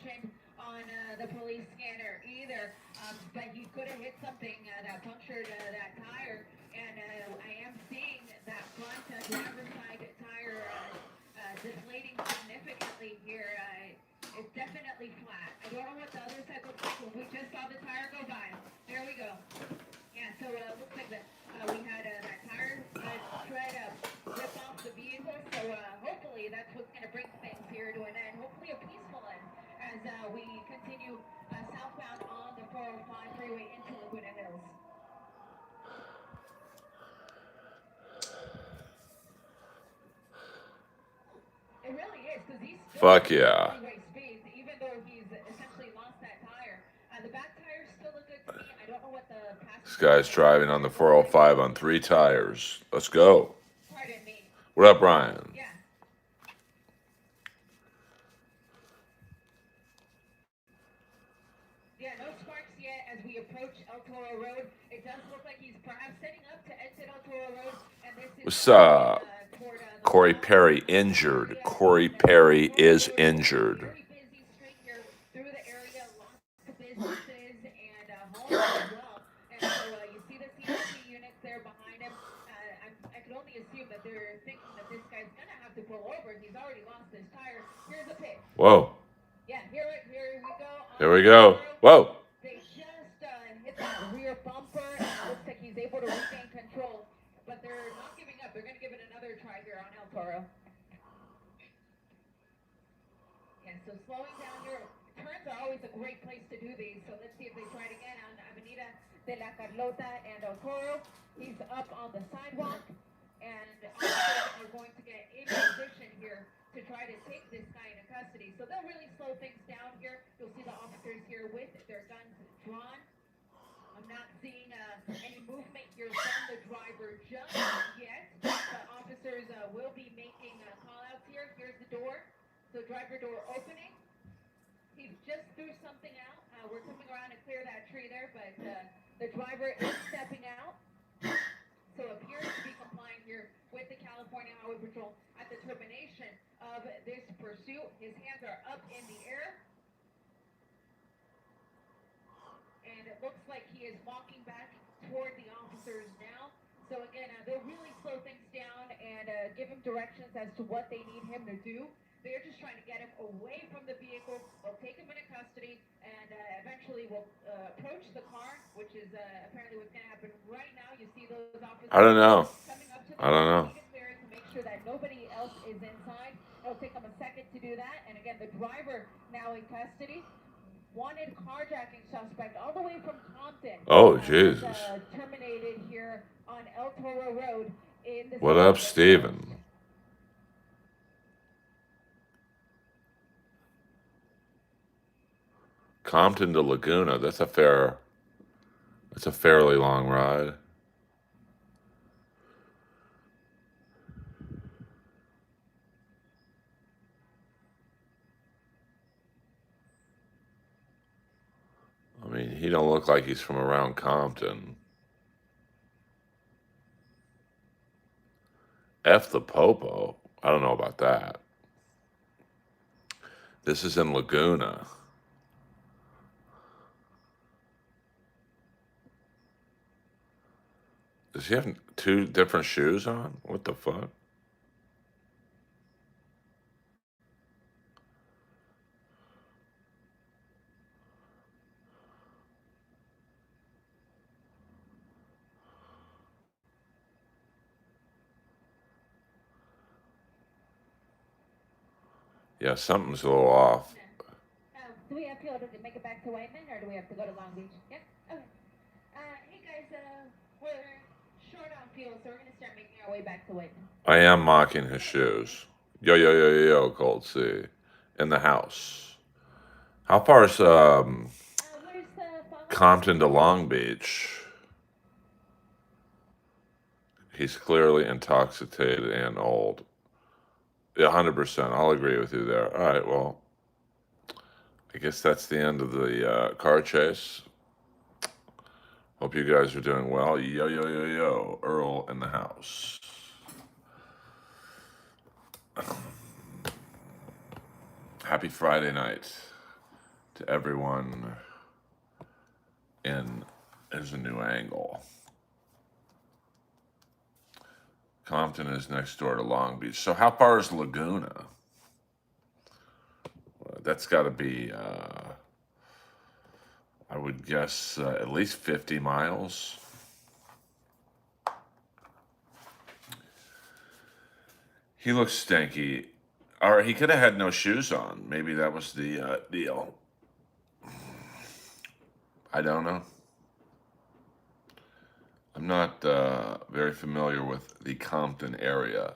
mentioned on the police scanner either, but he could have hit something that punctured that tire. And I am seeing that front driver's side tire deflating significantly here. It's definitely flat. I don't know what the other side looks like, but we just saw the tire go by. There we go. Yeah, so it looks like we had that tire tread rip off the vehicle. So hopefully that's what's going to bring things here to an end. Hopefully a peaceful end as we continue southbound on the 405 freeway into Laguna Hills. It really is, because he's still fuck yeah. freeway speed, even though he's essentially lost that tire. The back tires still look good to me. I don't know what the This guy's driving on the 405 on 3 tires. Let's go. Pardon me. What up, Brian? Yeah. Yeah, no sparks yet as we approach El Toro Road. It does look like he's perhaps setting up to exit El Toro Road. And this is What's up? Corey Perry injured. Corey Perry is injured. Very busy street here through the area, lots of businesses and homes as well. And so you see the CRT units there behind him. I could only assume that they're thinking that this guy's going to have to pull over. He's already lost his tire. Here's a pit. Whoa. Yeah, here we go. Here we go. Whoa. They just hit that rear bumper, and it looks like he's able to regain control. But they're not giving up. They're going to give it another try here on El Toro. Yeah, so slowing down here. Turns are always a great place to do these. So let's see if they try it again on Avenida de la Carlota and El Toro. He's up on the sidewalk, and officers are going to get in position here to try to take this guy into custody. So they'll really slow things down here. You'll see the officers here with their guns drawn. I'm not seeing any movement here from the driver just yet. The officers will be making call-outs here. Here's the door. So driver door opening. He just threw something out. We're coming around to clear that tree there, but the driver is stepping out. So appears to be complying here with the California Highway Patrol at the termination of this pursuit. His hands are up in the air. And it looks like he is walking back toward the officers now. So again, they'll really slow things down and give him directions as to what they need him to do. They're just trying to get him away from the vehicle. They'll take him into custody and eventually will approach the car, which is apparently what's going to happen right now. You see those officers I don't know. coming up to the I don't know. to make sure that nobody else is inside. It'll take them a second to do that. And again, the driver now in custody. Wanted carjacking suspect all the way from Compton. Oh, Jesus. Terminated here on El Toro Road in the What up, Steven? Compton to Laguna. That's a fairly long ride. I mean, he don't look like he's from around Compton. F the Popo. I don't know about that. This is in Laguna. Does he have 2 different shoes on? What the fuck? Yeah, something's a little off. Do we have to make it back to Whiteman, or do we have to go to Long Beach? Yeah? Okay. Hey guys, we're short on fuel, so we're going to start making our way back to Whiteman. I am mocking his shoes. Yo, yo, yo, yo, yo, Cold C. In the house. How far is Compton to Long Beach? He's clearly intoxicated and old. Yeah, 100%. I'll agree with you there. All right, well, I guess that's the end of the car chase. Hope you guys are doing well. Yo, yo, yo, yo. Earl in the house. Happy Friday night. to everyone in is a new angle. Compton is next door to Long Beach. So how far is Laguna? That's got to be, I would guess, at least 50 miles. He looks stinky. Or he could have had no shoes on. Maybe that was the deal. I don't know. I'm not very familiar with the Compton area,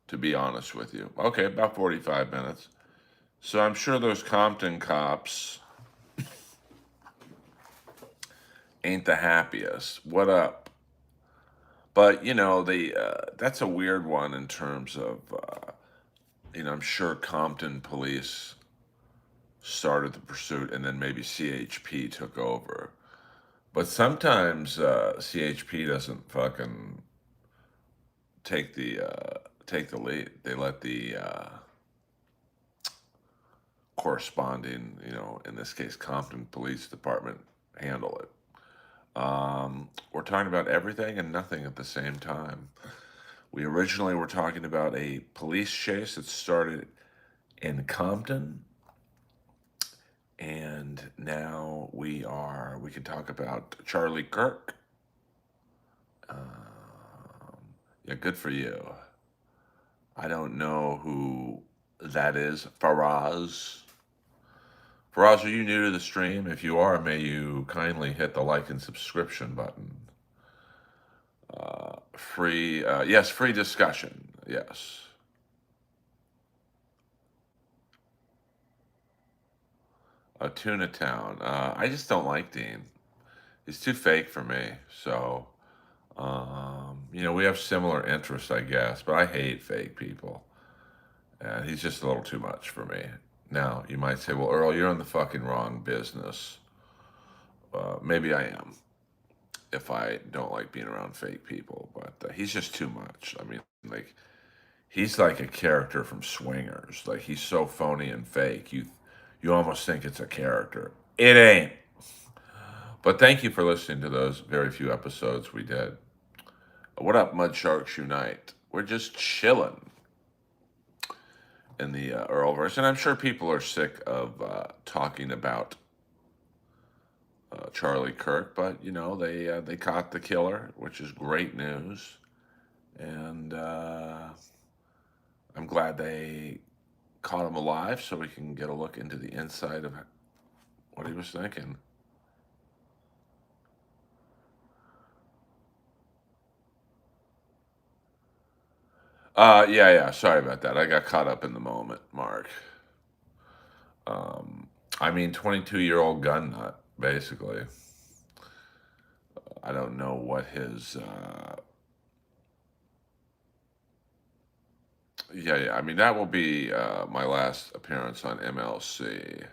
to be honest with you. Okay, about 45 minutes. So I'm sure those Compton cops ain't the happiest. What up? But you know, that's a weird one in terms of I'm sure Compton police started the pursuit, and then maybe CHP took over. But sometimes CHP doesn't fucking take the lead. They let the corresponding, in this case, Compton Police Department handle it. We're talking about everything and nothing at the same time. We originally were talking about a police chase that started in Compton, and now we can talk about Charlie Kirk. Yeah, good for you. I don't know who that is. Faraz. Faraz, are you new to the stream? If you are, may you kindly hit the like and subscription button. Yes, free discussion. Yes. Tuna Town. I just don't like Dean. He's too fake for me. So, we have similar interests, I guess, but I hate fake people. And he's just a little too much for me. Now, you might say, well, Earl, you're in the fucking wrong business. Maybe I am, if I don't like being around fake people. But he's just too much. I mean, like, he's like a character from Swingers. Like, he's so phony and fake. You almost think it's a character. It ain't. But thank you for listening to those very few episodes we did. What up, Mud Sharks Unite? We're just chilling in the Earlverse. And I'm sure people are sick of talking about Charlie Kirk, but, they caught the killer, which is great news. And I'm glad they caught him alive so we can get a look into the inside of what he was thinking. Yeah. Sorry about that. I got caught up in the moment, Mark. 22-year-old gun nut, basically. I don't know what his. Yeah. I mean, that will be my last appearance on MLC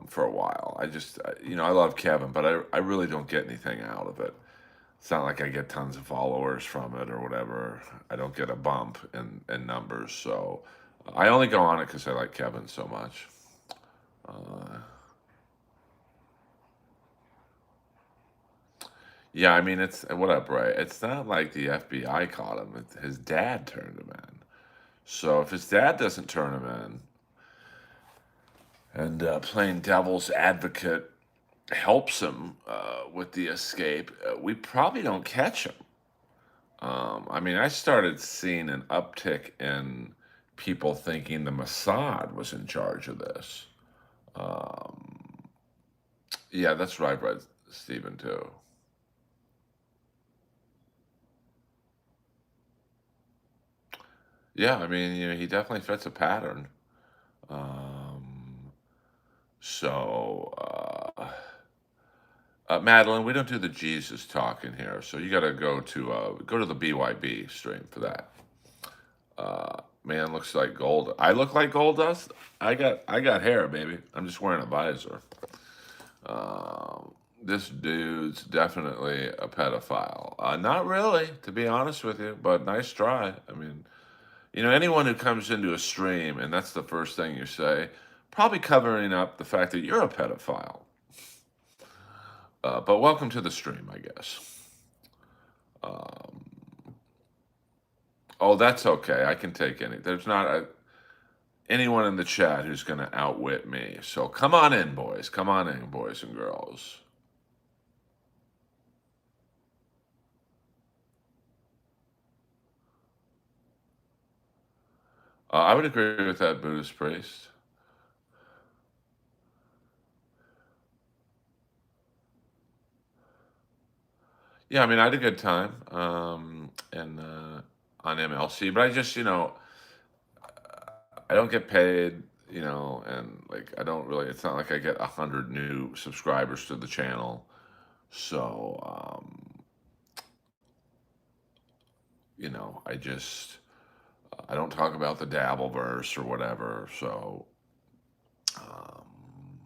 for a while. I love Kevin, but I really don't get anything out of it. It's not like I get tons of followers from it or whatever. I don't get a bump in numbers. So I only go on it because I like Kevin so much. Yeah, I mean, it's what up, Ray? It's not like the FBI caught him. His dad turned him in. So if his dad doesn't turn him in, and playing devil's advocate helps him with the escape, we probably don't catch him. I started seeing an uptick in people thinking the Mossad was in charge of this. Yeah, that's right, Brett, Stephen, too. Yeah, he definitely fits a pattern. So, Madeline, we don't do the Jesus talk in here, so you got to go to the BYB stream for that. Man looks like gold. I look like gold dust. I got hair, baby. I'm just wearing a visor. This dude's definitely a pedophile. Not really, to be honest with you, but nice try. Anyone who comes into a stream and that's the first thing you say probably covering up the fact that you're a pedophile. But welcome to the stream, I guess. Um, oh, that's okay. I can take any. There's not anyone in the chat who's going to outwit me. So come on in, boys. Come on in, boys and girls. I would agree with that, Buddhist priest. Yeah, I mean, I had a good time and on MLC, but I just, I don't get paid, and like I don't really. It's not like I get 100 new subscribers to the channel, so I just I don't talk about the Dabbleverse or whatever. So um,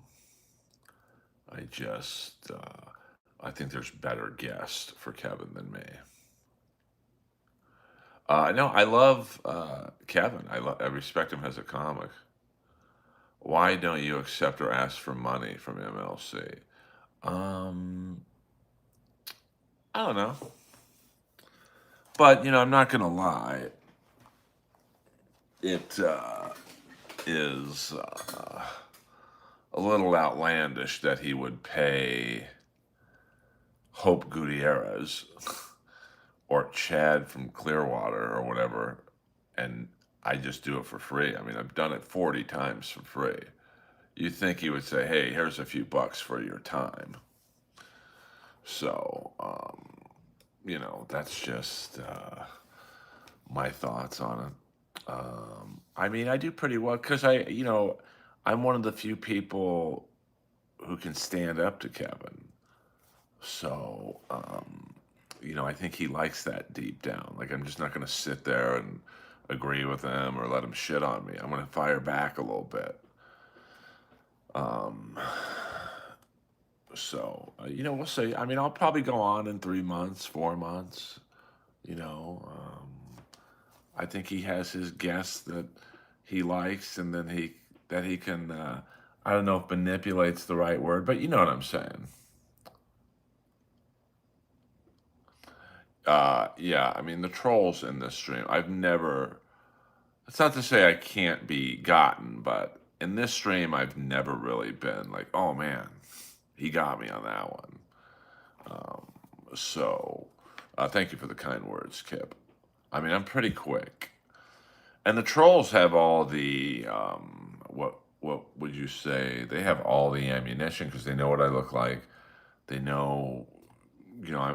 I just I think there's better guests for Kevin than me. No, I love Kevin. I respect him as a comic. Why don't you accept or ask for money from MLC? Um, I don't know. But, I'm not going to lie. It is a little outlandish that he would pay Hope Gutierrez or Chad from Clearwater or whatever, and I just do it for free. I mean, I've done it 40 times for free. You'd think he would say, hey, here's a few bucks for your time. So, that's just my thoughts on it. I mean, I do pretty well because I'm one of the few people who can stand up to Kevin. So, I think he likes that deep down. Like, I'm just not going to sit there and agree with him or let him shit on me. I'm going to fire back a little bit. So, we'll see. I mean, I'll probably go on in 3 months, 4 months. I think he has his guests that he likes, and then he can. I don't know if manipulate's the right word, but you know what I'm saying. Yeah. I mean, the trolls in this stream. I've never. It's not to say I can't be gotten, but in this stream, I've never really been like, oh man, he got me on that one. So, thank you for the kind words, Kip. I mean, I'm pretty quick. And the trolls have all the, what would you say? They have all the ammunition because they know what I look like. They know,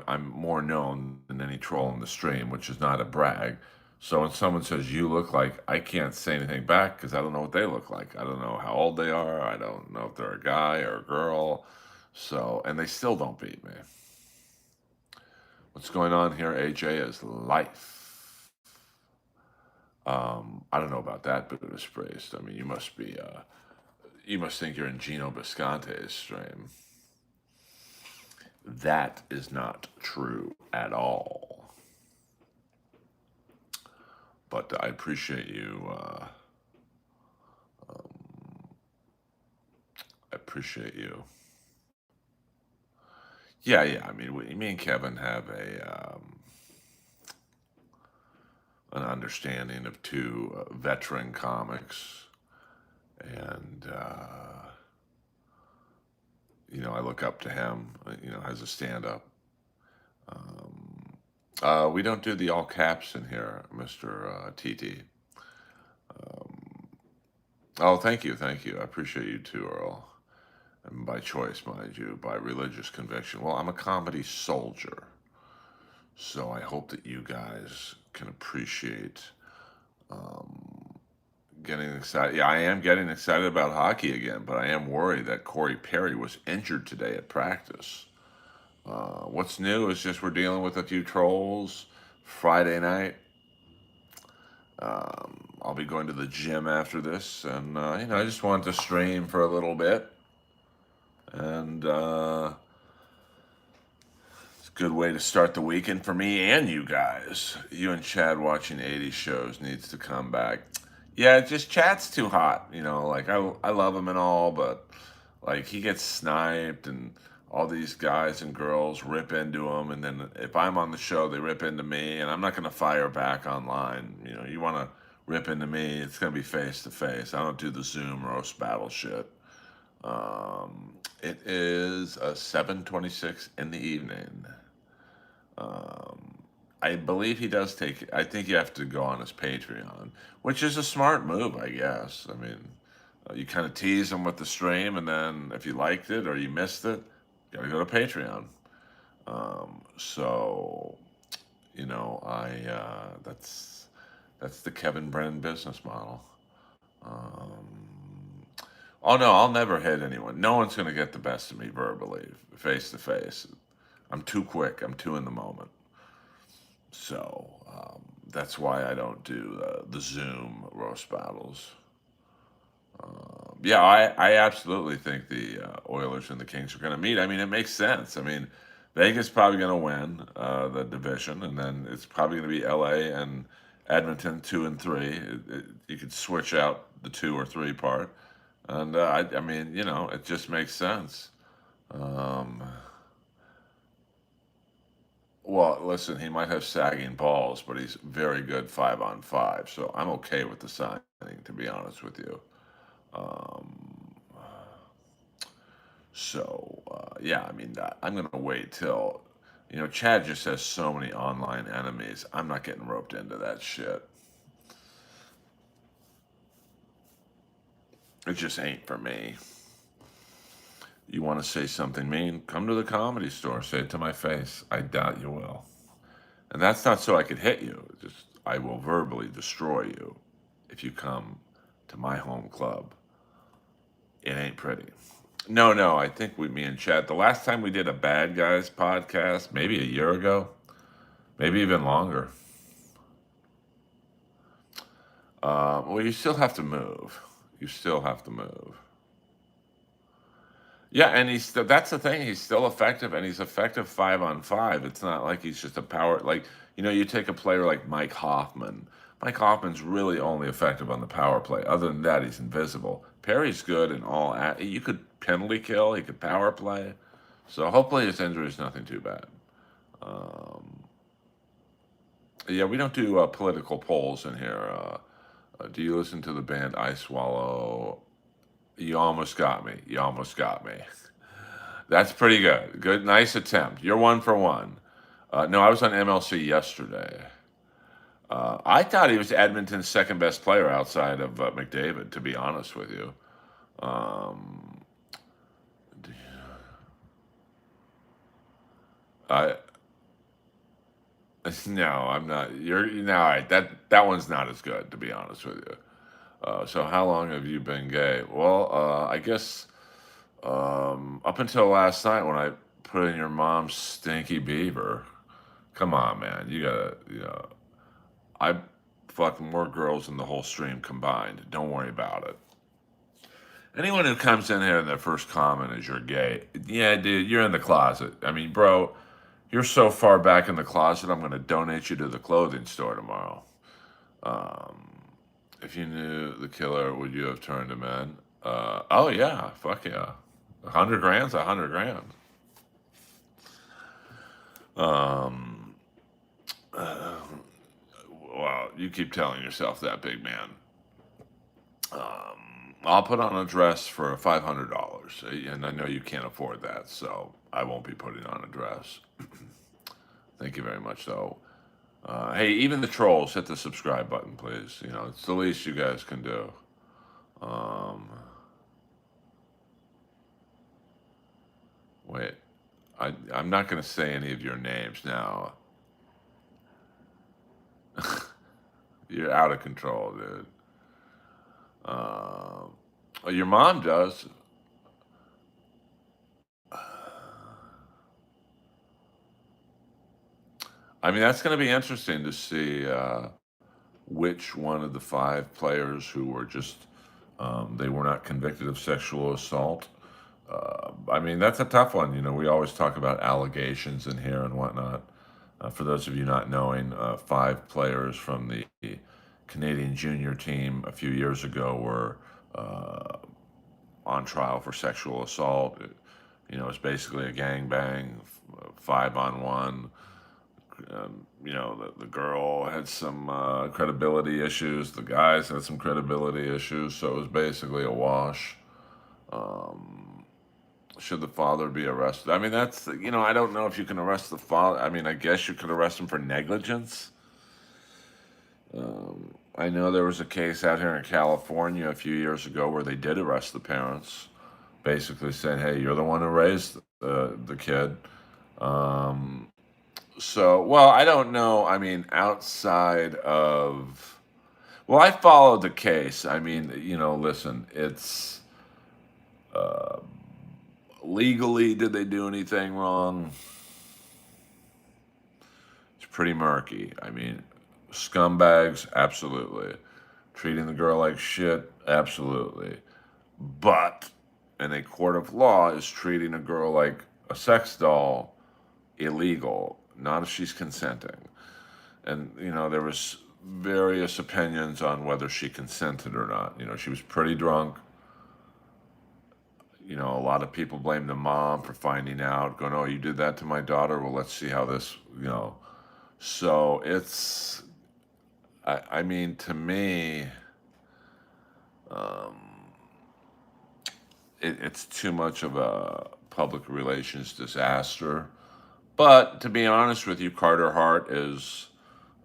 I'm more known than any troll in the stream, which is not a brag. So when someone says, you look like, I can't say anything back because I don't know what they look like. I don't know how old they are. I don't know if they're a guy or a girl. So, and they still don't beat me. What's going on here, AJ, is life. I don't know about that, Buddhist priest. I mean, you must think you're in Gino Bisconte's stream. That is not true at all. But I appreciate you. I appreciate you. Yeah. I mean, me and Kevin have an understanding of two veteran comics, and I look up to him, as a stand-up. We don't do the all caps in here, Mr. TT. Oh, thank you. I appreciate you too, Earl. And by choice, mind you, by religious conviction. Well, I'm a comedy soldier, so I hope that you guys can appreciate getting excited. Yeah, I am getting excited about hockey again, but I am worried that Corey Perry was injured today at practice. What's new is just we're dealing with a few trolls. Friday night, I'll be going to the gym after this, and I just wanted to stream for a little bit, and it's a good way to start the weekend for me and you guys. You and Chad watching 80 shows needs to come back. Yeah, just Chat's too hot. Like I love him and all, but like he gets sniped and all these guys and girls rip into him, and then if I'm on the show, they rip into me, and I'm not gonna fire back online. You want to rip into me, it's gonna be face to face. I don't do the Zoom roast battle shit. It is 7:26 in the evening. Um, I believe he does take. I think you have to go on his Patreon, which is a smart move, I guess. I mean, you kind of tease him with the stream, and then if you liked it or you missed it, you gotta go to Patreon. So, that's the Kevin Brennan business model. Um, oh no, I'll never hit anyone. No one's gonna get the best of me verbally, face to face. I'm too quick. I'm too in the moment. So that's why I don't do the Zoom roast battles. Yeah, I absolutely think the Oilers and the Kings are going to meet. I mean, it makes sense. I mean, Vegas probably going to win the division, and then it's probably going to be LA and Edmonton 2 and 3. You could switch out the 2 or 3 part, and I mean, it just makes sense. Um, well, listen, he might have sagging balls, but he's very good 5-on-5, so I'm okay with the signing, to be honest with you. Um, yeah, I mean, I'm gonna wait till, Chad just has so many online enemies. I'm not getting roped into that shit. It just ain't for me. You want to say something mean? Come to the Comedy Store. Say it to my face. I doubt you will. And that's not so I could hit you. Just I will verbally destroy you if you come to my home club. It ain't pretty. No, no. I think me and Chad. The last time we did a Bad Guys podcast, maybe a year ago, maybe even longer. Well, you still have to move. You still have to move. Yeah, and that's the thing. He's still effective, and he's effective 5-on-5. It's not like he's just a power. Like, you take a player like Mike Hoffman. Mike Hoffman's really only effective on the power play. Other than that, he's invisible. Perry's good in all. You could penalty kill. He could power play. So hopefully his injury is nothing too bad. Um, yeah, we don't do political polls in here. Do you listen to the band I Swallow? You almost got me. You almost got me. That's pretty good. Good, nice attempt. You're 1 for 1. No, I was on MLC yesterday. I thought he was Edmonton's second best player outside of McDavid, to be honest with you. Um, I no, I'm not. You're no, all right, that one's not as good, to be honest with you. So how long have you been gay? Well, I guess up until last night when I put in your mom's stinky beaver. Come on, man. You gotta, I fucked more girls than the whole stream combined. Don't worry about it. Anyone who comes in here and their first comment is you're gay. Yeah, dude, you're in the closet. I mean, bro, you're so far back in the closet, I'm going to donate you to the clothing store tomorrow. Um, if you knew the killer, would you have turned him in? Oh, yeah. Fuck yeah. 100 grand's 100 grand. Um, uh, well, you keep telling yourself that, big man. I'll put on a dress for $500, and I know you can't afford that, so I won't be putting on a dress. Thank you very much, though. Hey, even the trolls, hit the subscribe button, please. It's the least you guys can do. Um, wait, I'm not going to say any of your names now. You're out of control, dude. Well, your mom does. I mean, that's going to be interesting to see which one of the 5 players who were they were not convicted of sexual assault. I mean, that's a tough one. We always talk about allegations in here and whatnot. For those of you not knowing, 5 players from the Canadian junior team a few years ago were on trial for sexual assault. It's basically a gangbang, 5-on-1. The girl had some credibility issues. The guys had some credibility issues. So it was basically a wash. Should the father be arrested? I mean, I don't know if you can arrest the father. I mean, I guess you could arrest him for negligence. I know there was a case out here in California a few years ago where they did arrest the parents, basically saying, "Hey, you're the one who raised the kid." Um, well, I don't know. I mean, outside of, well, I followed the case. I mean, listen, it's uh, legally, did they do anything wrong? It's pretty murky. I mean, scumbags, absolutely. Treating the girl like shit, absolutely. But in a court of law, is treating a girl like a sex doll illegal? Not if she's consenting. And there was various opinions on whether she consented or not. She was pretty drunk. A lot of people blame the mom for finding out, going, "Oh, you did that to my daughter. Well, let's see how this. So I mean, to me, um, it's too much of a public relations disaster. But to be honest with you, Carter Hart is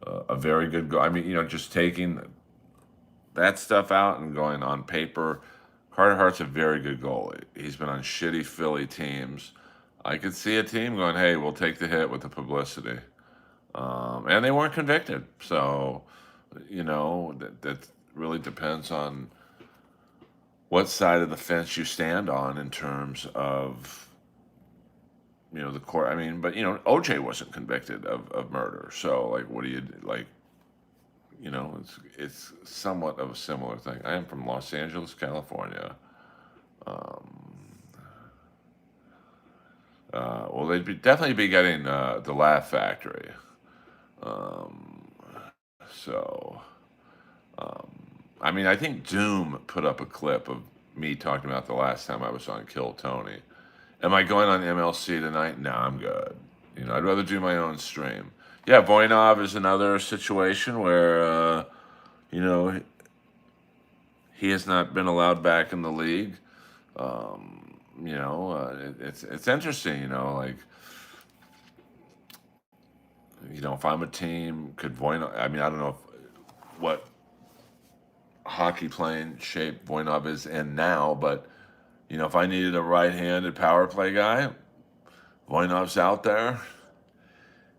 a very good I mean, just taking that stuff out and going on paper, Carter Hart's a very good goalie. He's been on shitty Philly teams. I could see a team going, "Hey, we'll take the hit with the publicity." And they weren't convicted. So, that really depends on what side of the fence you stand on in terms of the court. I mean, but OJ wasn't convicted of murder. So like, what do you like? It's somewhat of a similar thing. I am from Los Angeles, California. Um, well, definitely be getting the Laugh Factory. Um, so, um, I mean, I think Doom put up a clip of me talking about the last time I was on Kill Tony. Am I going on MLC tonight? No, I'm good. I'd rather do my own stream. Yeah, Voinov is another situation where, you know, he has not been allowed back in the league. It's interesting. Like, if I'm a team, could Voinov? I mean, I don't know what hockey playing shape Voinov is in now, but if I needed a right-handed power play guy, Voinov's out there.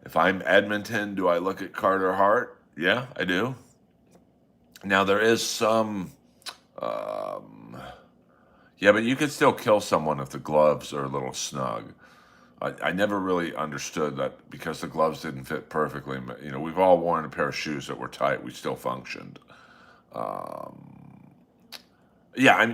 If I'm Edmonton, do I look at Carter Hart? Yeah, I do. Now there is some, yeah, but you could still kill someone if the gloves are a little snug. I never really understood that because the gloves didn't fit perfectly. We've all worn a pair of shoes that were tight. We still functioned. Yeah, I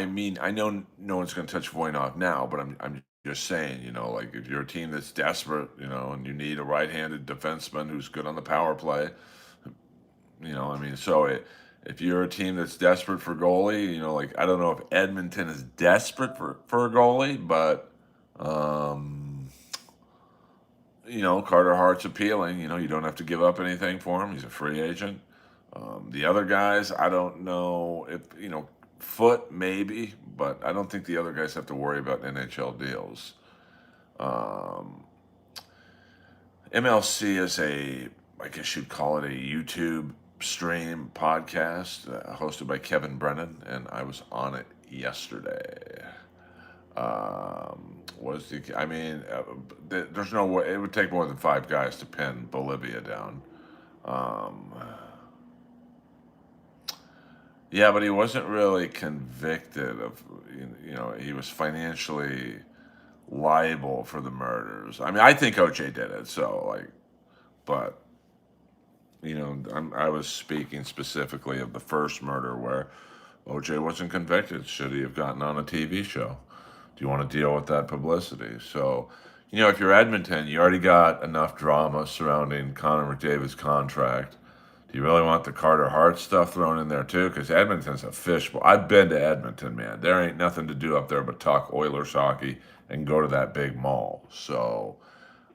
mean, I know no one's going to touch Voinov now, but I'm just saying, like if you're a team that's desperate, and you need a right-handed defenseman who's good on the power play, I mean, if you're a team that's desperate for goalie, like I don't know if Edmonton is desperate for a goalie, but Carter Hart's appealing. You don't have to give up anything for him. He's a free agent. The other guys, I don't know if Foot maybe, but I don't think the other guys have to worry about NHL deals. MLC is I guess you'd call it a YouTube stream podcast hosted by Kevin Brennan, and I was on it yesterday. I mean, there's no way, it would take more than 5 guys to pin Bolivia down. Yeah, but he wasn't really convicted of, he was financially liable for the murders. I mean, I think OJ did it, but, I was speaking specifically of the first murder where OJ wasn't convicted. Should he have gotten on a TV show? Do you want to deal with that publicity? So, if you're Edmonton, you already got enough drama surrounding Connor McDavid's contract. Do you really want the Carter Hart stuff thrown in there too? Because Edmonton's a fishbowl. I've been to Edmonton, man. There ain't nothing to do up there but talk Oilers hockey and go to that big mall. So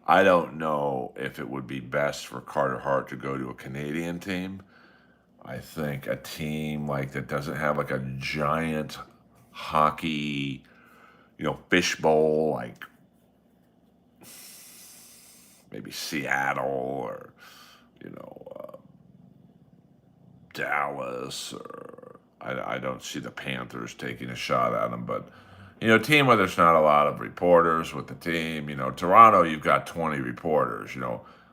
I don't know if it would be best for Carter Hart to go to a Canadian team. I think a team like that doesn't have like a giant hockey, fishbowl, like maybe Seattle or you know Dallas, or I don't see the Panthers taking a shot at them, but a team where there's not a lot of reporters with the team. Toronto, you've got 20 reporters.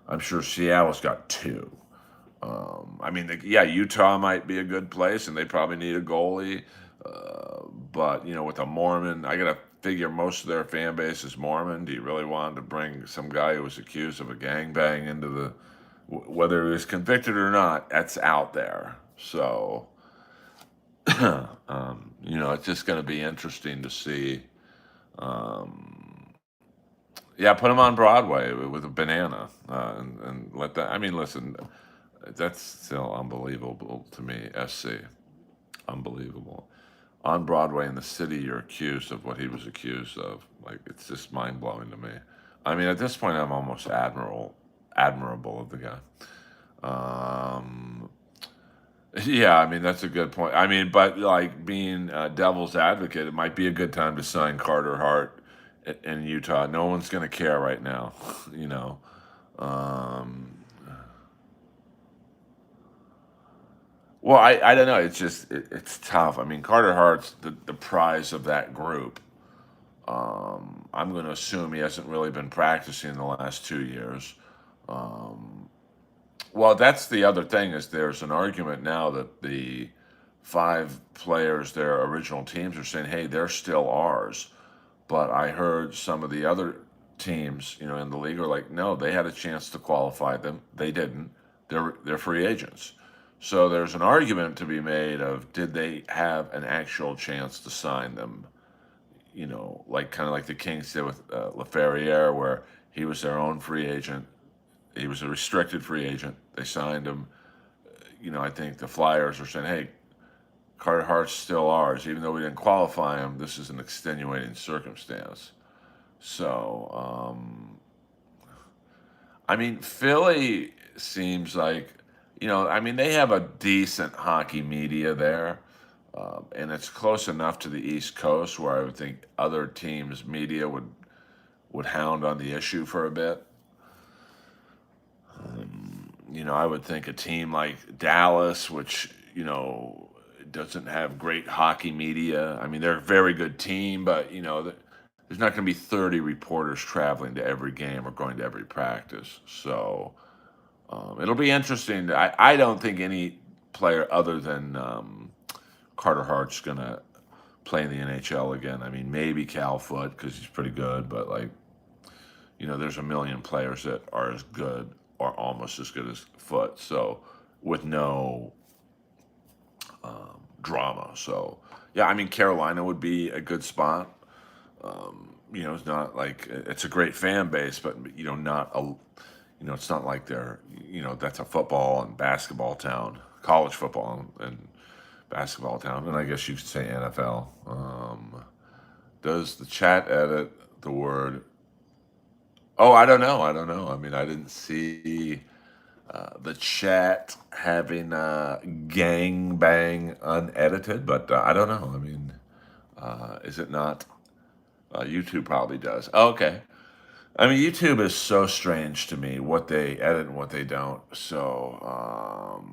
I'm sure Seattle's got two. I mean, yeah, Utah might be a good place, and they probably need a goalie. But with a Mormon, I gotta figure most of their fan base is Mormon. Do you really want to bring some guy who was accused of a gangbang into whether he was convicted or not? That's out there. So, it's just gonna be interesting to see. Yeah, put him on Broadway with a banana, and let that. I mean, listen, that's still unbelievable to me. SC, unbelievable. On Broadway in the city, you're accused of what he was accused of. Like, it's just mind blowing to me. I mean, at this point, I'm almost admirable of the guy. Yeah, I mean, that's a good point. I mean, but like being a devil's advocate, it might be a good time to sign Carter Hart in Utah. No one's going to care right now, you know. Um, well, I don't know. It's just it's tough. I mean, Carter Hart's the prize of that group. I'm going to assume he hasn't really been practicing the last 2 years. Um, well, that's the other thing is there's an argument now that the five players, their original teams, are saying, "Hey, they're still ours." But I heard some of the other teams, in the league are like, "No, they had a chance to qualify them. They didn't. They're free agents." So there's an argument to be made of did they have an actual chance to sign them? Like kind of like the Kings did with LaFerriere, where he was their own free agent. He was a restricted free agent. They signed him. I think the Flyers are saying, "Hey, Carter Hart's still ours, even though we didn't qualify him. This is an extenuating circumstance." So, I mean, Philly seems like, I mean, they have a decent hockey media there, and it's close enough to the East Coast where I would think other teams' media would hound on the issue for a bit. I would think a team like Dallas, which, doesn't have great hockey media. I mean, they're a very good team, but, there's not going to be 30 reporters traveling to every game or going to every practice. So it'll be interesting. I don't think any player other than Carter Hart's going to play in the NHL again. I mean, maybe Cal Foote because he's pretty good, but like, there's a million players that are as good or almost as good as Foote. So with no drama. So yeah, I mean, Carolina would be a good spot. It's not like it's a great fan base, but not a, it's not like that's a football and basketball town, college football and basketball town, and I guess you could say NFL. Does the chat edit the word? Oh, I don't know. I don't know. I mean, I didn't see the chat having gang bang unedited, but I don't know. I mean, is it not? YouTube probably does. Oh, okay. I mean, YouTube is so strange to me what they edit and what they don't. So,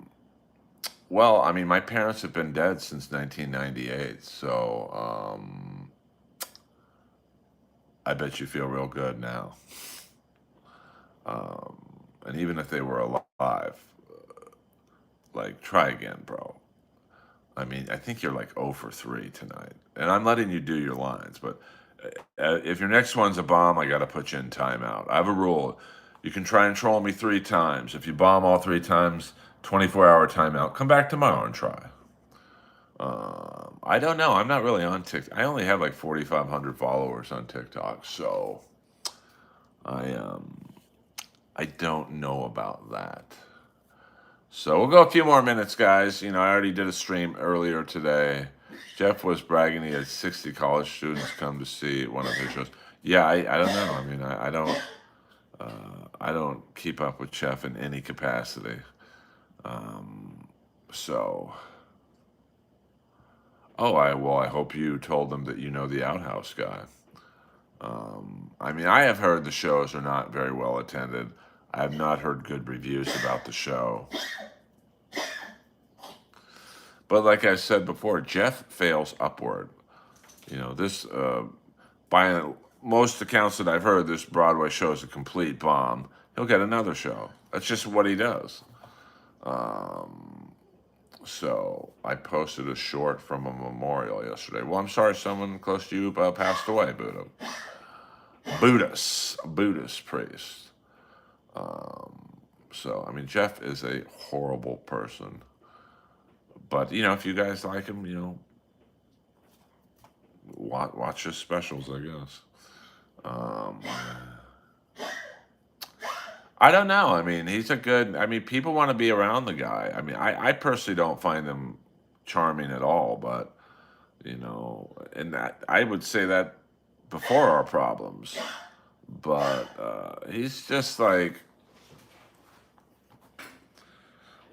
well, I mean, my parents have been dead since 1998. So, I bet you feel real good now. And even if they were alive, like, try again, bro. I mean, I think you're like 0 for 3 tonight. And I'm letting you do your lines, but if your next one's a bomb, I got to put you in timeout. I have a rule. You can try and troll me 3 times. If you bomb all 3 times, 24-hour timeout. Come back tomorrow and try. I don't know. I'm not really on TikTok. I only have like 4,500 followers on TikTok, so I don't know about that. So we'll go a few more minutes, guys. You know, I already did a stream earlier today. Jeff was bragging he had 60 college students come to see one of his shows. Yeah, I don't know. I mean, I don't keep up with Jeff in any capacity. Um, so, I hope you told them that you know the outhouse guy. I mean, I have heard the shows are not very well attended. I have not heard good reviews about the show. But like I said before, Jeff fails upward. You know, by most accounts that I've heard, this Broadway show is a complete bomb. He'll get another show. That's just what he does. Um, so I posted a short from a memorial yesterday. Well, I'm sorry someone close to you passed away, Buddha. A Buddhist priest. So, I mean, Jeff is a horrible person. But, you know, if you guys like him, you know, watch his specials, I guess. Um, I don't know. I mean, I mean, people want to be around the guy. I mean, I personally don't find him charming at all, but, you know, and that I would say that before our problems. But he's just like,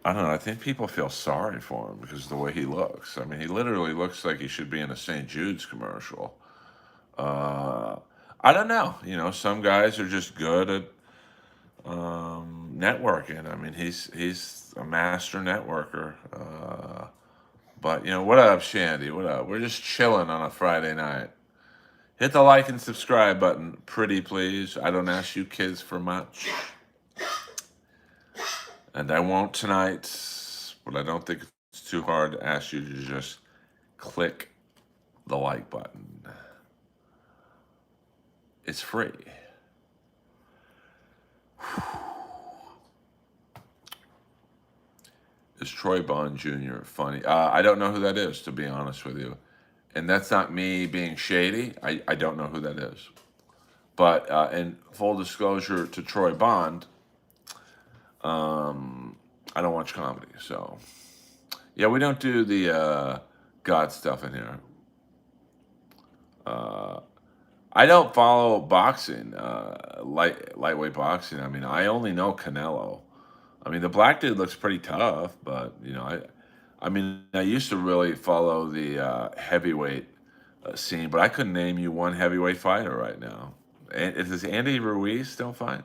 I don't know. I think people feel sorry for him because of the way he looks. I mean, he literally looks like he should be in a St. Jude's commercial. Uh, I don't know. You know, some guys are just good at networking. I mean, he's a master networker. But you know, what up, Shandy? What up? We're just chilling on a Friday night. Hit the like and subscribe button, pretty please. I don't ask you kids for much, and I won't tonight. But I don't think it's too hard to ask you to just click the like button. It's free. Is Troy Bond Jr. funny? I don't know who that is, to be honest with you. And that's not me being shady. I don't know who that is. But in full disclosure to Troy Bond, I don't watch comedy. So, yeah, we don't do the God stuff in here. I don't follow boxing, lightweight boxing. I mean, I only know Canelo. I mean, the black dude looks pretty tough, but you know, I mean, I used to really follow the heavyweight scene, but I couldn't name you one heavyweight fighter right now. And is Andy Ruiz still fighting?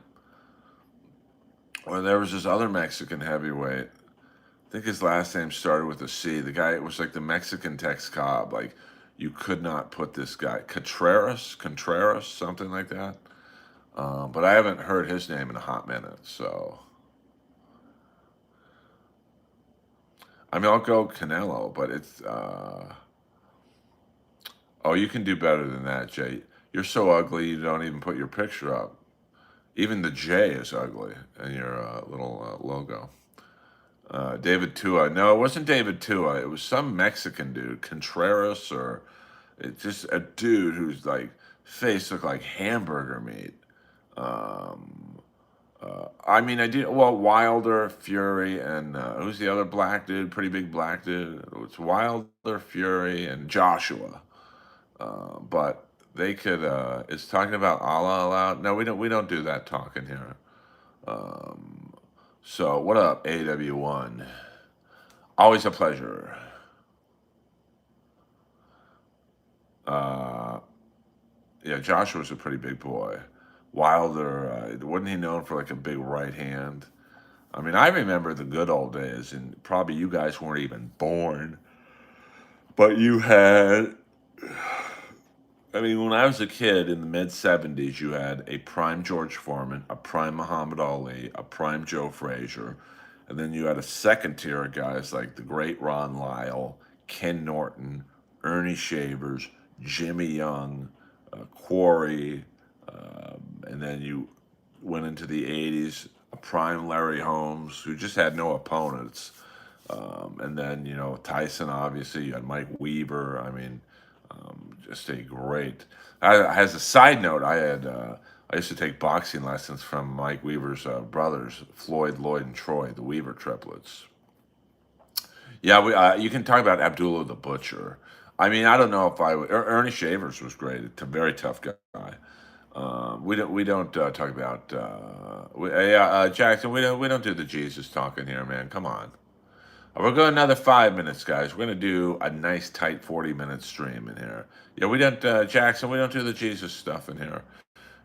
Or there was this other Mexican heavyweight. I think his last name started with a C. The guy was like the Mexican Tex Cobb. Like you could not put this guy Contreras, something like that. But I haven't heard his name in a hot minute. So I mean, I'll go Canelo, but it's oh, you can do better than that, Jay. You're so ugly you don't even put your picture up. Even the J is ugly in your little logo. David Tua. No, it wasn't David Tua. It was some Mexican dude, Contreras, or it's just a dude whose like face looked like hamburger meat. Um, I mean, I did well. Wilder, Fury, and who's the other black dude? Pretty big black dude. It's Wilder, Fury, and Joshua. But they could. Is talking about Allah allowed? No, we don't. We don't do that talking here. Um, so what up, AW1? Always a pleasure. Uh, yeah, Joshua's a pretty big boy. Wilder, wasn't he known for like a big right hand? I mean, I remember the good old days, and probably you guys weren't even born, but you had. I mean, when I was a kid in the mid 70s, you had a prime George Foreman, a prime Muhammad Ali, a prime Joe Frazier, and then you had a second tier of guys like the great Ron Lyle, Ken Norton, Ernie Shavers, Jimmy Young, Quarry, and then you went into the 80s, a prime Larry Holmes, who just had no opponents. And then, you know, Tyson, obviously, you had Mike Weaver. I mean, just a great. As a side note, I had I used to take boxing lessons from Mike Weaver's brothers, Floyd, Lloyd, and Troy, the Weaver triplets. Yeah, you can talk about Abdullah the Butcher. I mean, I don't know if I would. Ernie Shavers was great. A very tough guy. We don't talk about Jackson. We don't do the Jesus talking here, man. Come on. We're going another 5 minutes, guys. We're gonna do a nice tight 40-minute stream in here. Yeah, we don't Jackson. We don't do the Jesus stuff in here.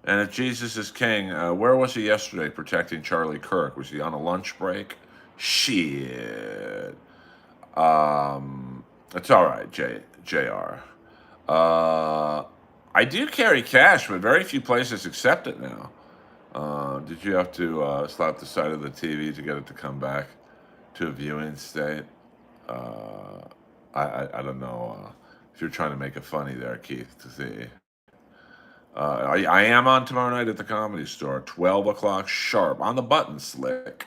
And if Jesus is king, where was he yesterday protecting Charlie Kirk? Was he on a lunch break? Shit. It's all right, Jr. Uh, I do carry cash, but very few places accept it now. Did you have to slap the side of the TV to get it to come back to a viewing state? Uh, I don't know if you're trying to make it funny there, Keith, to see. I am on tomorrow night at the Comedy Store, 12 o'clock sharp, on the button slick.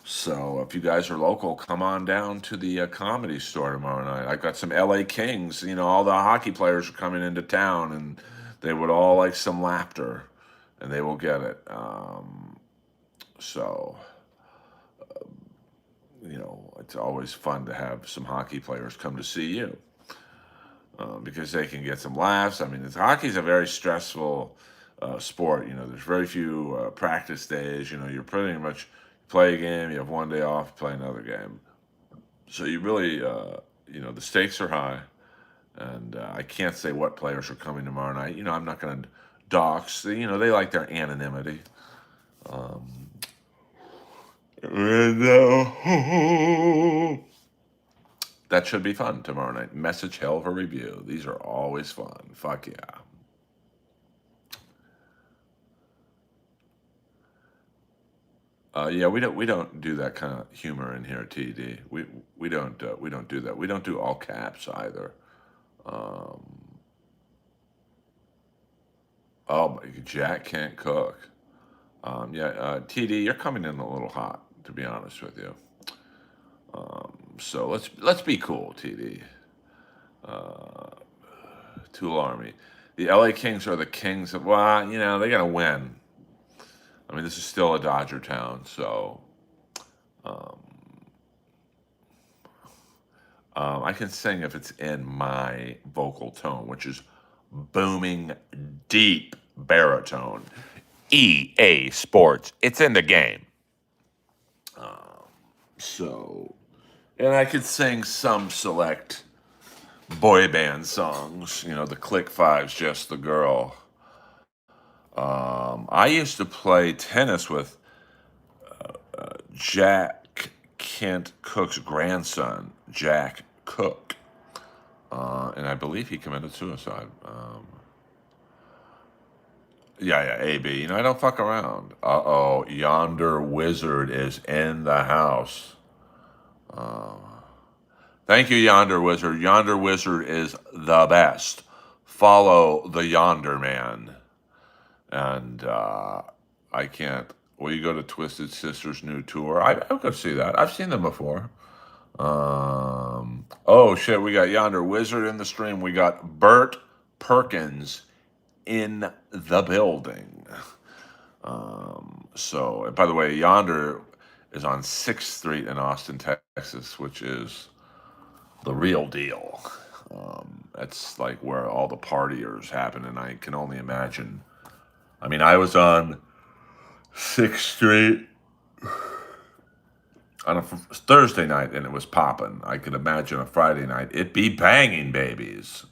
So if you guys are local, come on down to the Comedy Store tomorrow night. I've got some LA Kings. You know, all the hockey players are coming into town, and they would all like some laughter, and they will get it. So, it's always fun to have some hockey players come to see you. Because they can get some laughs. I mean, hockey's a very stressful sport. There's very few practice days. You're pretty much play a game, you have one day off, play another game. So you really, the stakes are high, and I can't say what players are coming tomorrow night. I'm not going to dox. They like their anonymity. And that should be fun tomorrow night. Message Hell for Review. These are always fun. Fuck yeah. Yeah, we don't do that kind of humor in here, TD. We don't do that. We don't do all caps either. Um, oh, Jack can't cook. Yeah, TD, you're coming in a little hot, to be honest with you. So let's be cool, TD. Uh, Tool Army. The LA Kings are the kings of, well, they got to win. I mean, this is still a Dodger town, so um, I can sing if it's in my vocal tone, which is booming, deep baritone. EA Sports. It's in the game. So, and I could sing some select boy band songs. The Click Five's Just the Girl. I used to play tennis with Jack Kent Cook's grandson, Jack Cook. And I believe he committed suicide. Yeah, AB. I don't fuck around. Uh-oh, Yonder Wizard is in the house. Thank you, Yonder Wizard. Yonder Wizard is the best. Follow the Yonder Man. And I can't. Will you go to Twisted Sister's new tour? I'll go see that. I've seen them before. Oh, shit, we got Yonder Wizard in the stream. We got Bert Perkins in the building. So, by the way, Yonder is on 6th Street in Austin, Texas, which is the real deal. That's like where all the partiers happen, and I can only imagine. I mean, I was on 6th Street on a Thursday night, and it was popping. I could imagine a Friday night. It'd be banging, babies.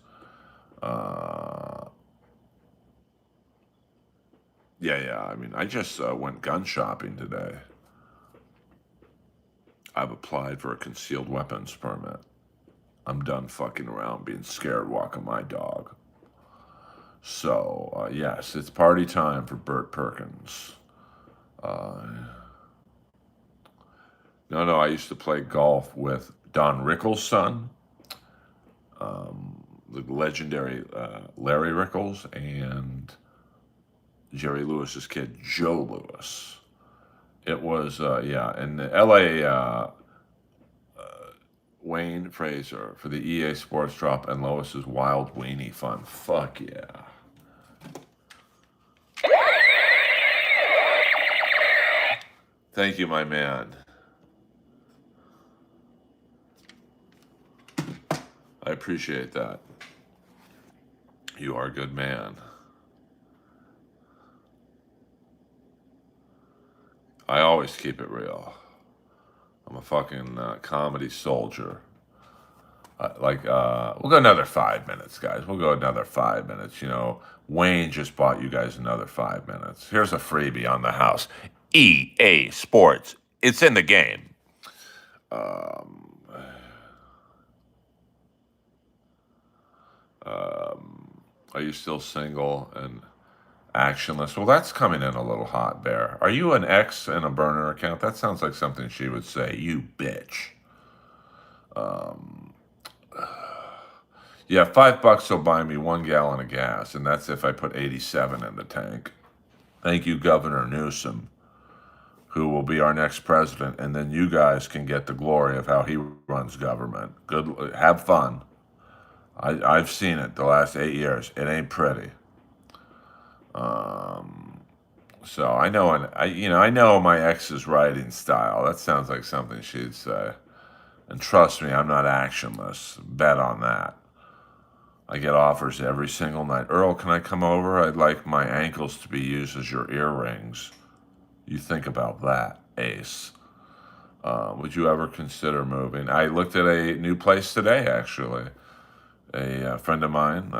Yeah. I mean, I just went gun shopping today. I've applied for a concealed weapons permit. I'm done fucking around being scared walking my dog. So, yes, it's party time for Bert Perkins. No, I used to play golf with Don Rickles' son, the legendary Larry Rickles, and Jerry Lewis's kid, Joe Lewis. It was, in LA, Wayne Fraser for the EA Sports Drop and Lois's Wild Weenie Fun. Fuck yeah. Thank you, my man. I appreciate that. You are a good man. I always keep it real. I'm a fucking comedy soldier. We'll go another 5 minutes, guys. We'll go another 5 minutes. You know, Wayne just bought you guys another 5 minutes. Here's a freebie on the house. EA Sports. It's in the game. Um, are you still single and actionless? Well, that's coming in a little hot, Bear. Are you an ex in a burner account? That sounds like something she would say. You bitch. Um, yeah, $5 will buy me 1 gallon of gas, and that's if I put 87 in the tank. Thank you, Governor Newsom, who will be our next president, and then you guys can get the glory of how he runs government. Good, have fun. I've seen it the last 8 years. It ain't pretty. Um, so I know, I know my ex's writing style. That sounds like something she'd say. And trust me, I'm not actionless. Bet on that. I get offers every single night. Earl, can I come over? I'd like my ankles to be used as your earrings. You think about that, Ace. Would you ever consider moving? I looked at a new place today, actually. A friend of mine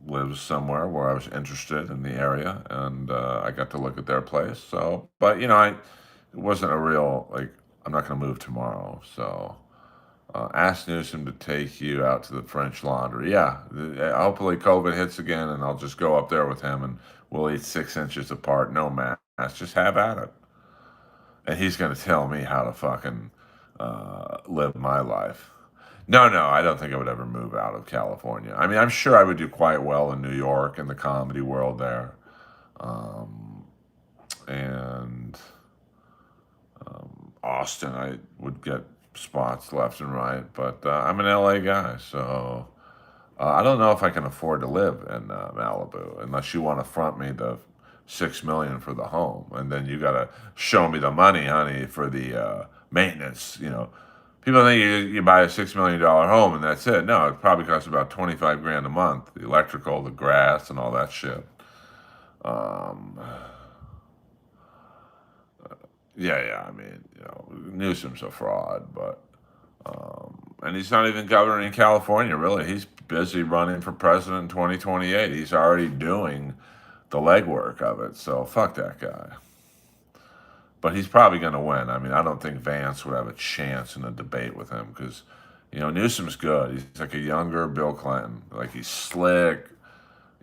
lives somewhere where I was interested in the area, and I got to look at their place. So, but it wasn't a real like. I'm not going to move tomorrow, so ask Newsom to take you out to the French Laundry. Yeah, hopefully COVID hits again, and I'll just go up there with him, and we'll eat 6 inches apart, no mask. Just have at it. And he's going to tell me how to fucking live my life. No, I don't think I would ever move out of California. I mean, I'm sure I would do quite well in New York in the comedy world there. Um, and Austin, I would get spots left and right, but I'm an LA guy, so I don't know if I can afford to live in Malibu unless you want to front me the 6 million for the home, and then you got to show me the money, honey, for the maintenance. People think you buy a $6 million home and that's it. No, it probably costs about 25 grand a month. The electrical, the grass, and all that shit. Um, yeah. I mean, Newsom's a fraud, but and he's not even governing California, really. He's busy running for president in 2028. He's already doing the legwork of it. So fuck that guy. But he's probably going to win. I mean, I don't think Vance would have a chance in a debate with him because, Newsom's good. He's like a younger Bill Clinton. Like he's slick.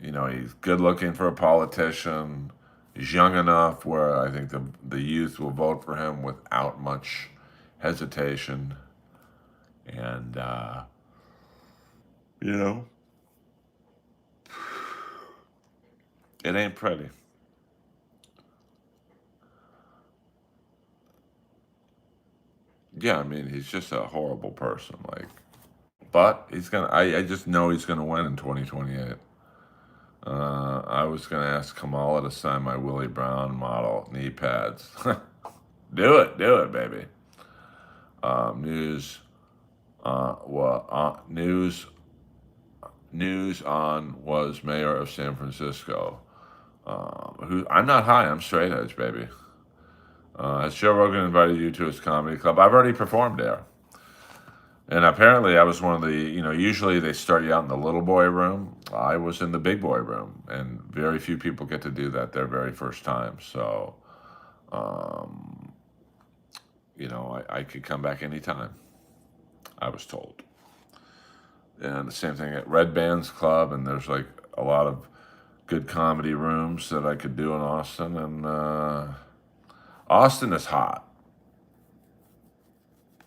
He's good looking for a politician. He's young enough where I think the youth will vote for him without much hesitation. And, you know, it ain't pretty. Yeah, I mean, he's just a horrible person. But he's gonna. I just know he's gonna win in 2028. I was gonna ask Kamala to sign my Willie Brown model knee pads. Do it, baby. News. News on was mayor of San Francisco. Who I'm not high. I'm straight edge, baby. Has Joe Rogan invited you to his comedy club? I've already performed there. And apparently, I was one of the, usually they start you out in the little boy room. I was in the big boy room, and very few people get to do that their very first time. So, um, I could come back anytime, I was told. And the same thing at Red Bands Club, and there's like a lot of good comedy rooms that I could do in Austin. And Austin is hot.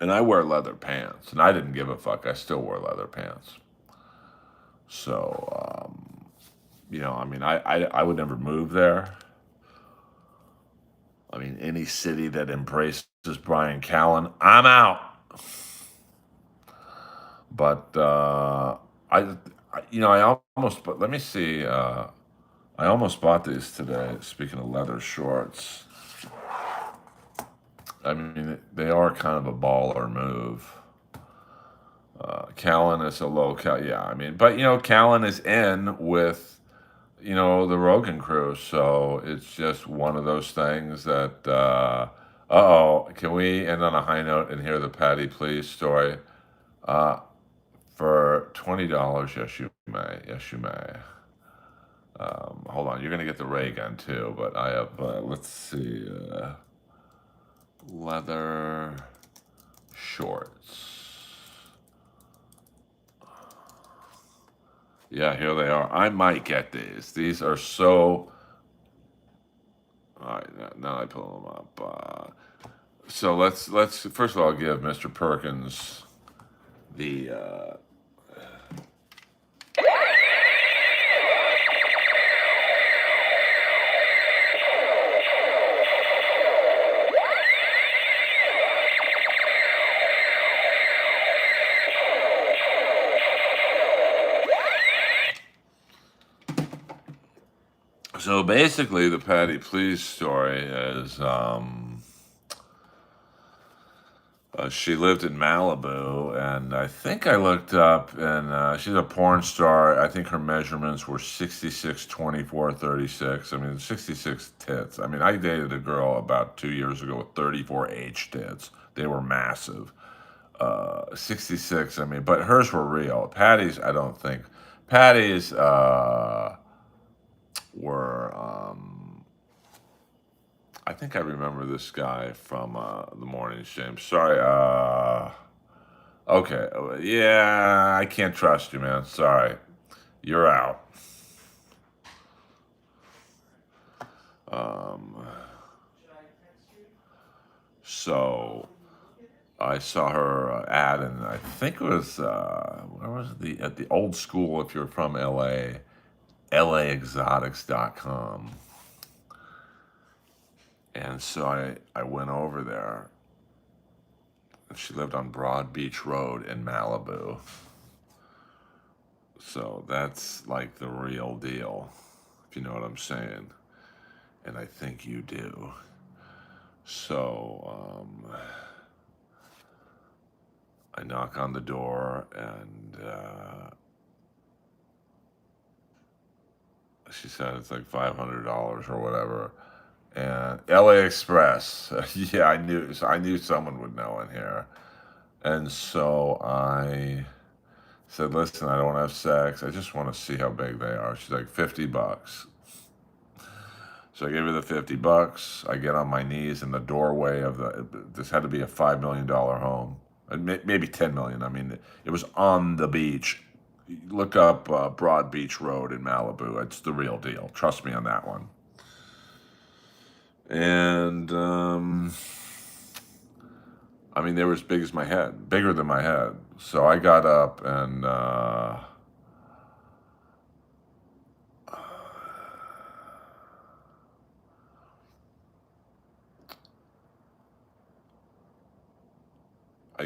And I wear leather pants, and I didn't give a fuck. I still wore leather pants. So, I mean, I would never move there. I mean, any city that embraces Brian Callen, I'm out. But I almost. But let me see. I almost bought these today. Speaking of leather shorts, I mean, they are kind of a baller move. Callan is a low cal. Yeah, I mean, but Callan is in with the Rogan crew, so it's just one of those things that. Oh, can we end on a high note and hear the Patty Please story? Uh, for $20, yes you may. Yes you may. Hold on, you're gonna get the ray gun too, but I have. Let's see. Leather shorts. Yeah, here they are. I might get these. These are so. All right, now I pull them up. So let's first of all give Mr. Perkins the. So basically, the Patty Please story is she lived in Malibu, and I think I looked up, and she's a porn star. I think her measurements were 66, 24, 36. I mean, 66 tits. I mean, I dated a girl about 2 years ago with 34 H tits. They were massive. 66, I mean, but hers were real. Patty's, I don't think. Patty's were. I think I remember this guy from the mornings, James. Sorry. Okay. Yeah, I can't trust you, man. Sorry. You're out. Um, so I saw her ad, and I think it was where was it? At the old school. If you're from LA, LAexotics.com. And so I went over there. She lived on Broad Beach Road in Malibu. So that's like the real deal, if you know what I'm saying. And I think you do. So I knock on the door, and she said it's like $500 or whatever. And LA Express, yeah, I knew someone would know in here. And so I said, listen, I don't want to have sex. I just want to see how big they are. She's like, $50. So I gave her the $50. I get on my knees in the doorway of this had to be a $5 million home. Maybe 10 million. I mean, it was on the beach. Look up Broad Beach Road in Malibu. It's the real deal. Trust me on that one. And I mean, they were as big as my head, bigger than my head. So I got up, and I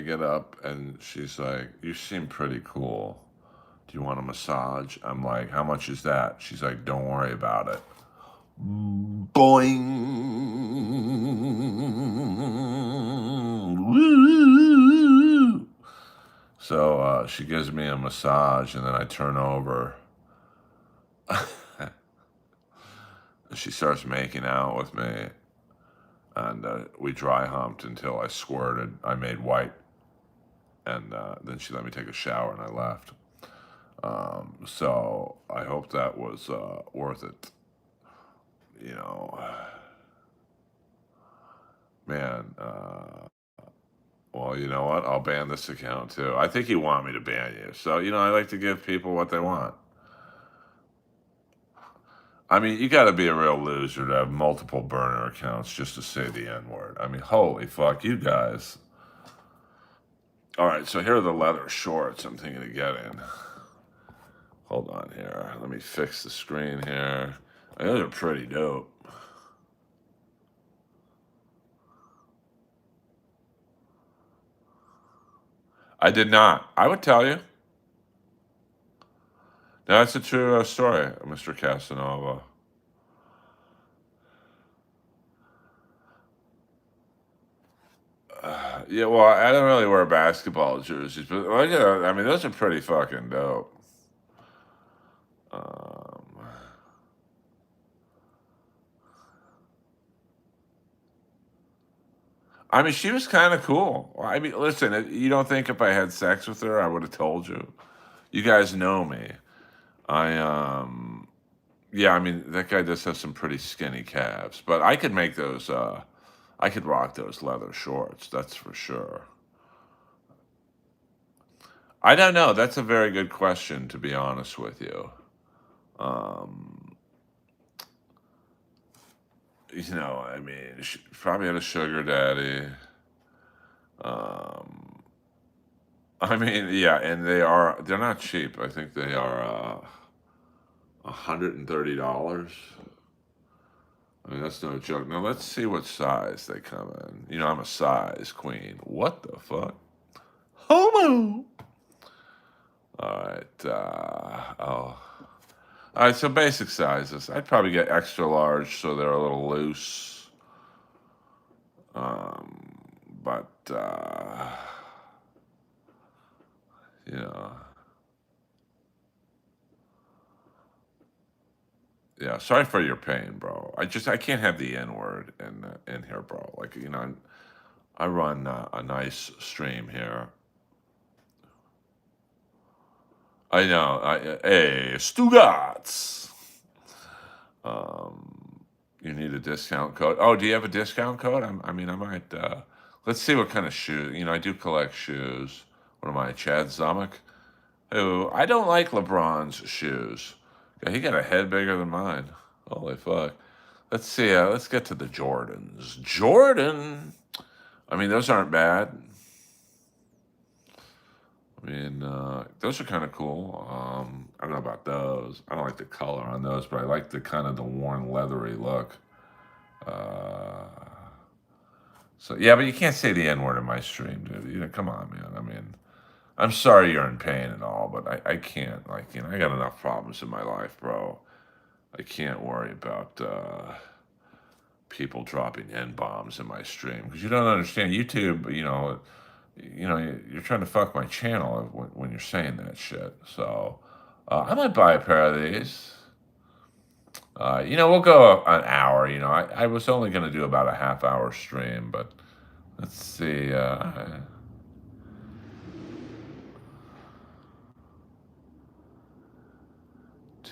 get up, and she's like, "You seem pretty cool. Do you want a massage?" I'm like, "How much is that?" She's like, "Don't worry about it." Boing. Woo. So she gives me a massage, and then I turn over. She starts making out with me, and we dry humped until I squirted. I made white, and then she let me take a shower, and I left. So I hope that was worth it. You know, man. Well, you know what? I'll ban this account too. I think you want me to ban you. So, I like to give people what they want. I mean, you got to be a real loser to have multiple burner accounts just to say the N word. I mean, holy fuck, you guys. All right, so here are the leather shorts I'm thinking of getting. Hold on here. Let me fix the screen here. Those are pretty dope. I did not. I would tell you. No, that's a true story, Mr. Casanova. Yeah, well, I don't really wear basketball jerseys, but look at I mean, those are pretty fucking dope. Um, I mean, she was kind of cool. I mean, listen, you don't think if I had sex with her, I would have told you? You guys know me. I yeah, I mean, that guy does have some pretty skinny calves, but I could make those. I could rock those leather shorts. That's for sure. I don't know. That's a very good question, to be honest with you. Um, I mean, she probably had a sugar daddy. Um, I mean, yeah, and they're not cheap. I think they are $130. I mean, that's no joke. Now let's see what size they come in. I'm a size queen. What the fuck? Homo. All right. All right. So basic sizes. I'd probably get extra large, so they're a little loose. But you know, yeah. Sorry for your pain, bro. I can't have the N word in here, bro. Like I run a nice stream here. I know. Hey, Stugatz. Um, you need a discount code. Oh, do you have a discount code? I mean, I might. Let's see what kind of shoes. I do collect shoes. What am I, Chad Zumick? Who I don't like LeBron's shoes. Yeah, he got a head bigger than mine. Holy fuck. Let's see. Let's get to the Jordans. Jordan. I mean, those aren't bad. I mean, those are kind of cool. I don't know about those. I don't like the color on those, but I like the kind of the worn leathery look. Uh, so yeah, but you can't say the N word in my stream, dude. Come on, man. I mean, I'm sorry you're in pain and all, but I can't. Like, I got enough problems in my life, bro. I can't worry about people dropping N bombs in my stream because you don't understand YouTube. You're trying to fuck my channel when you're saying that shit. So I might buy a pair of these. We'll go an hour. I was only going to do about a half-hour stream, but let's see.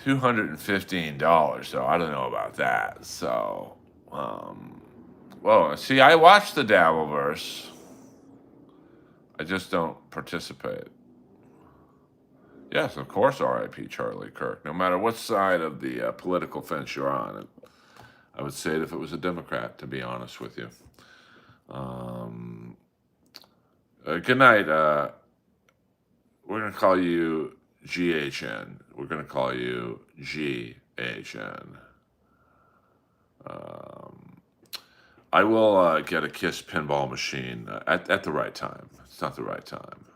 $215. So I don't know about that. So, well, see, I watched the Dabbleverse. I just don't participate. Yes, of course, R.I.P. Charlie Kirk. No matter what side of the political fence you're on, I would say it if it was a Democrat, to be honest with you. Good night. We're going to call you GHN. We're going to call you GHN. I will get a Kiss pinball machine at the right time. It's not the right time.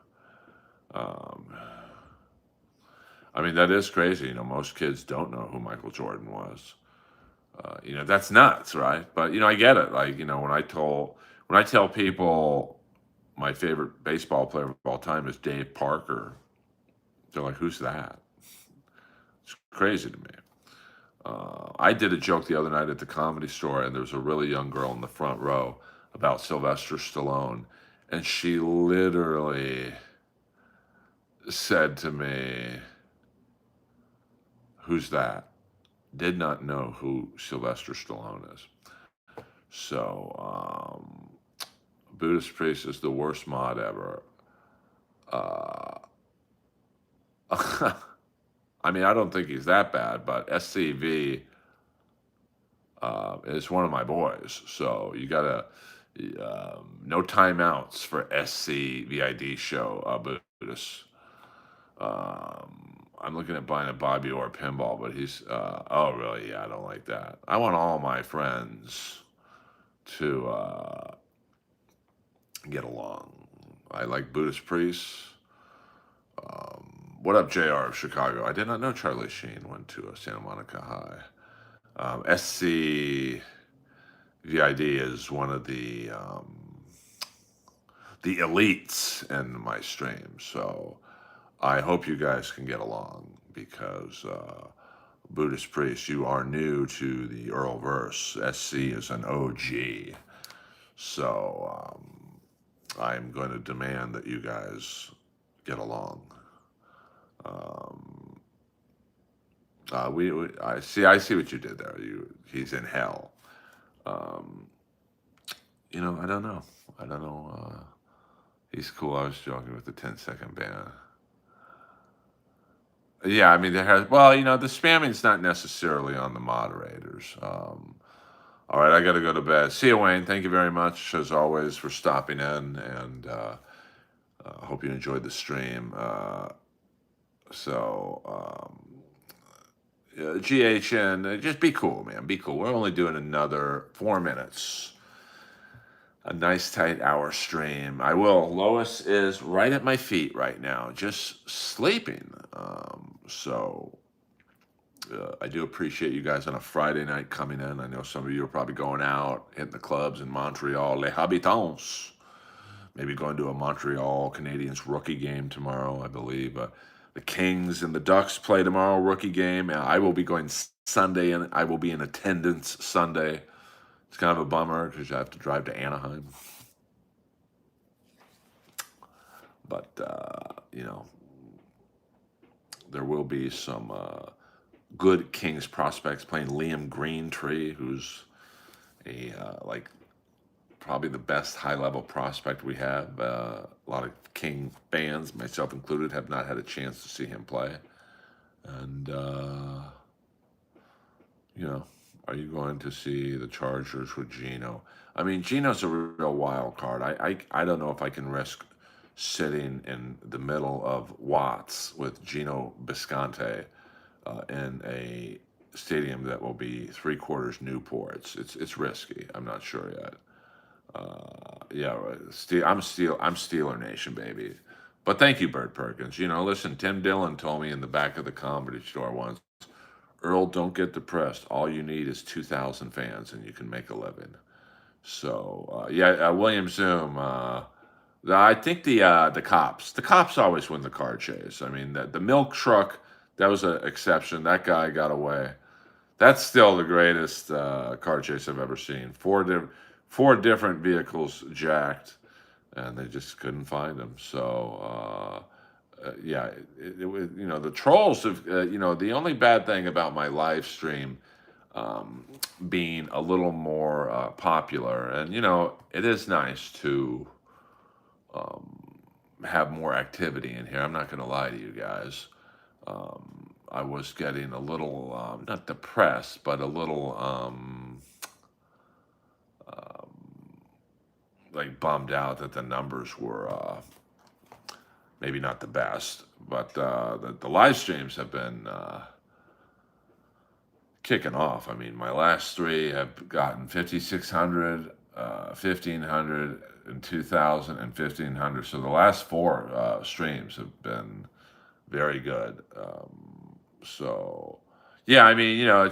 I mean, that is crazy. Most kids don't know who Michael Jordan was. That's nuts, right? But I get it. Like, when I tell people my favorite baseball player of all time is Dave Parker, they're like, "Who's that?" It's crazy to me. I did a joke the other night at the Comedy Store, and there was a really young girl in the front row about Sylvester Stallone, and she literally said to me, "Who's that?" Did not know who Sylvester Stallone is. So, Buddhist priest is the worst mod ever. Uh, I mean, I don't think he's that bad, but SCV is one of my boys. So you gotta no timeouts for SCVID show Buddhist. I'm looking at buying a Bobby Orr pinball, but he's oh really? Yeah, I don't like that. I want all my friends to get along. I like Buddhist priests. What up, JR of Chicago? I did not know Charlie Sheen went to Santa Monica High. SCVID is one of the the elites in my stream. So I hope you guys can get along because Buddhist priest, you are new to the Earlverse. SC is an OG. So I'm going to demand that you guys get along. I see what you did there. He's in hell. I don't know. I don't know. He's cool. I was joking with the 10-second ban. Yeah, I mean, the spamming's not necessarily on the moderators. All right, I got to go to bed. See you, Wayne. Thank you very much, as always, for stopping in, and hope you enjoyed the stream. GHN, just be cool, man. Be cool. We're only doing another 4 minutes. A nice tight hour stream. I will. Lois is right at my feet right now, just sleeping. I do appreciate you guys on a Friday night coming in. I know some of you are probably going out, hitting the clubs in Montreal, Les Habitants. Maybe going to a Montreal Canadiens rookie game tomorrow, I believe. The Kings and the Ducks play tomorrow, rookie game. I will be going Sunday, and I will be in attendance Sunday. It's kind of a bummer because I have to drive to Anaheim. But, there will be some good Kings prospects playing. Liam Greentree, who's probably the best high-level prospect we have. A lot of King fans, myself included, have not had a chance to see him play. And, are you going to see the Chargers with Geno? I mean, Geno's a real wild card. I don't know if I can risk sitting in the middle of Watts with Geno Bisconte in a stadium that will be 3/4 Newport. It's risky. I'm not sure yet. I'm Steeler Nation, baby. But thank you, Bert Perkins. Listen, Tim Dillon told me in the back of the Comedy Store once, Earl, don't get depressed. All you need is 2,000 fans, and you can make a living. So, William Zoom. I think the cops always win the car chase. I mean, the milk truck, that was an exception. That guy got away. That's still the greatest car chase I've ever seen. Four different vehicles jacked, and they just couldn't find him. So, the trolls have, the only bad thing about my live stream being a little more popular, and, it is nice to have more activity in here. I'm not going to lie to you guys. I was getting a little, not depressed, but a little, bummed out that the numbers were maybe not the best. But the live streams have been kicking off. I mean, my last 3 have gotten 5,600, 1,500, and 2,000 and 1,500. So the last 4 streams have been very good. It's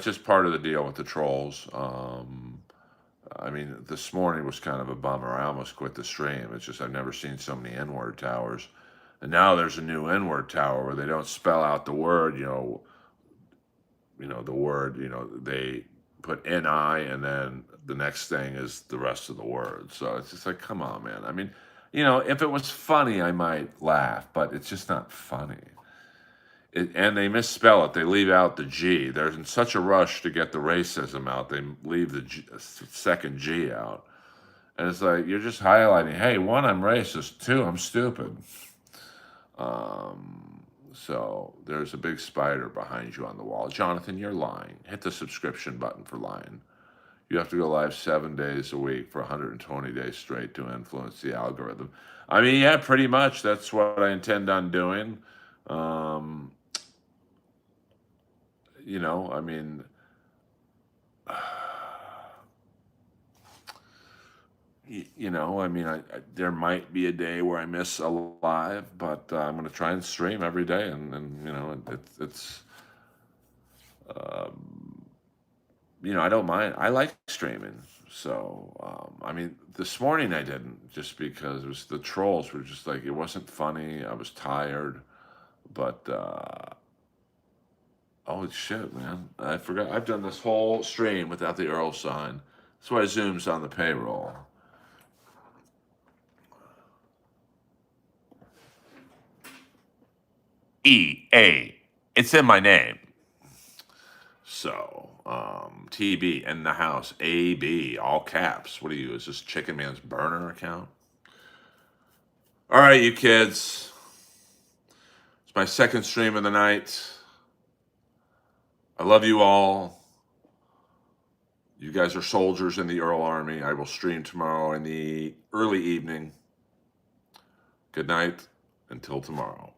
just part of the deal with the trolls. This morning was kind of a bummer. I almost quit the stream. It's just I've never seen so many N-word towers. And now there's a new N-word tower where they don't spell out the word, the word, they put N-I and then the next thing is the rest of the word. So it's just like, come on, man. I mean, if it was funny, I might laugh, but it's just not funny. And they misspell it. They leave out the G. They're in such a rush to get the racism out, they leave the second G out. And it's like, you're just highlighting, hey, 1, I'm racist. 2, I'm stupid. So there's a big spider behind you on the wall. Jonathan, you're lying. Hit the subscription button for lying. You have to go live 7 days a week for 120 days straight to influence the algorithm. I mean, yeah, pretty much. That's what I intend on doing. There might be a day where I miss a live, but I'm going to try and stream every day, and it's I don't mind. I like streaming, So, I mean, this morning I didn't, just because it was the trolls were just like, it wasn't funny. I was tired, but oh shit, man! I forgot. I've done this whole stream without the Earl sign. That's why Zoom's on the payroll. EA. It's in my name. So, TB in the house. AB, all caps. What are you? Is this Chicken Man's burner account? All right, you kids. It's my second stream of the night. I love you all. You guys are soldiers in the Earl Army. I will stream tomorrow in the early evening. Good night. Until tomorrow.